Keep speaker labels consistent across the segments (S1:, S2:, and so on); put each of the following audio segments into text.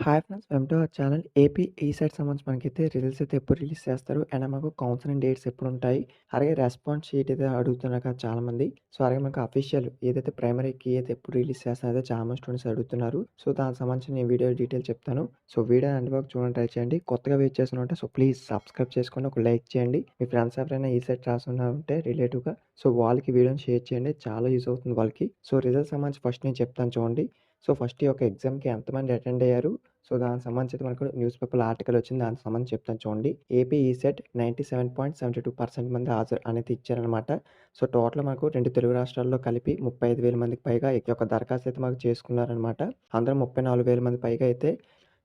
S1: Hi friends! Welcome to our channel. AP ECET సంబంధించి మనకైతే results అయితే ఎప్పుడు రిలీజ్ చేస్తారు? అండ్ మాకు కౌన్సెలింగ్ డేట్స్ ఎప్పుడుంటాయి? అలాగే రెస్పాన్స్ షీట్ అయితే అడుగుతున్నారు కదా చాలామంది. సో, అలాగే మనకు అఫీషియల్ ఏదైతే ప్రైమరీ కీ అయితే ఎప్పుడు రిలీజ్ చేస్తారో చాలా మంది స్టూడెంట్స్ అడుగుతున్నారు. సో, దానికి సంబంధించి నేను వీడియో డీటెయిల్ చెప్తాను. సో, వీడియో ఎండ్ వరకు చూడడానికి ట్రై చేయండి. కొత్తగా వెయిట్ చేస్తున్నట్టే సో, ప్లీజ్ సబ్స్క్రైబ్ చేసుకోండి. ఒక లైక్ చేయండి. మీ ఫ్రెండ్స్ ఎవరైనా ఈసెట్ రాసున్నారంటే రిలేటివ్‌గా సో, వాళ్ళకి వీడియోని షేర్ చేయండి. చాలా యూజ్ అవుతుంది వాళ్ళకి. సో, రిజల్ట్స్ సంబంధించి ఫస్ట్ నేను చెప్తాను చూడండి. సో, ఫస్ట్ ఈ యొక్క ఎగ్జామ్‌కి ఎంతమంది అటెండ్ అయ్యారు? సో, దానికి సంబంధించి మనకు న్యూస్ పేపర్‌లో ఆర్టికల్ వచ్చింది. దానికి సంబంధించి చెప్తాను చూడండి. ఏపీ ఈసెట్ 97.72% మంది హాజరు అనేది ఇచ్చారనమాట. సో, టోటల్ మనకు 2 తెలుగు రాష్ట్రాల్లో కలిపి 35,000 మందికి పైగా ఈ యొక్క దరఖాస్తు అయితే మాకు చేసుకున్నారనమాట. అందులో 34,000 మంది పైగా అయితే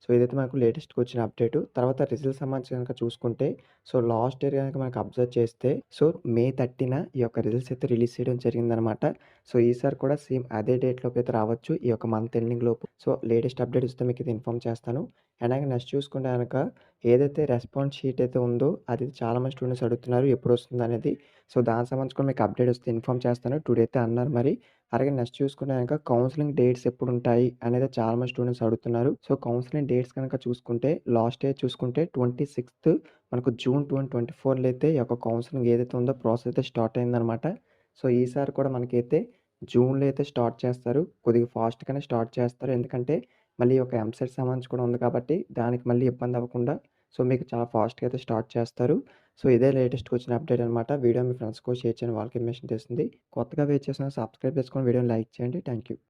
S1: సో, ఇదైతే మనకు లేటెస్ట్‌గా వచ్చిన అప్డేటు. తర్వాత రిజల్ట్స్ సంబంధించి గనక చూసుకుంటే సో, లాస్ట్ ఇయర్ గనక మనకు అబ్జర్వ్ చేస్తే సో, మే 30న ఈ యొక్క రిజల్ట్స్ అయితే రిలీజ్ చేయడం జరిగిందనమాట. సో, ఈసారి కూడా సేమ్ అదే డేట్‌లోపు అయితే రావచ్చు. ఈ యొక్క మంత్ ఎండింగ్ లోపు. సో, లేటెస్ట్ అప్డేట్ వస్తే మీకైతే ఇన్ఫార్మ్ చేస్తాను. అండ్ అలాగే నెక్స్ట్ చూసుకుంటే గనక ఏదైతే రెస్పాన్స్ షీట్ అయితే ఉందో అది చాలా మంది స్టూడెంట్స్ అడుగుతున్నారు ఎప్పుడొస్తుందనేది. సో, దానికి సంబంధించి కూడా మీకు అప్డేట్ వస్తే ఇన్ఫార్మ్ చేస్తాను. టుడే అయితే అన్నారు మరి. అలాగే నెక్స్ట్ చూసుకుంటే గనక కౌన్సెలింగ్ డేట్స్ ఎప్పుడుంటాయి అనేది చాలా మంది స్టూడెంట్స్ అడుగుతున్నారు. సో, కౌన్సెలింగ్ డేట్స్ కనుక చూసుకుంటే లాస్ట్ ఇయర్ చూసుకుంటే 26థ్ మనకు జూన్ 2024లో అయితే ఈ యొక్క కౌన్సెలింగ్ ఏదైతే ఉందో ప్రాసెస్ అయితే స్టార్ట్ అయిందనమాట. సో, ఈసారి కూడా మనకైతే జూన్‌లో అయితే స్టార్ట్ చేస్తారు. కొద్దిగా ఫాస్ట్‌గానే స్టార్ట్ చేస్తారు. ఎందుకంటే మళ్ళీ ఒక ఎంసెట్ సంబంధించి కూడా ఉంది కాబట్టి దానికి మళ్ళీ ఇబ్బంది అవ్వకుండా సో, మీకు చాలా ఫాస్ట్‌గా అయితే స్టార్ట్ చేస్తారు. సో, ఇదే లేటెస్ట్‌గా వచ్చిన అప్డేట్ అనమాట. వీడియో మీ ఫ్రెండ్స్‌కి షేర్ చేయండి. వాళ్ళకి ఇన్ఫర్మేషన్ తెలుస్తుంది. కొత్తగా వెయిట్ చేస్తున్న సబ్స్క్రైబ్ చేసుకొని వీడియోని లైక్ చేయండి. Thank you.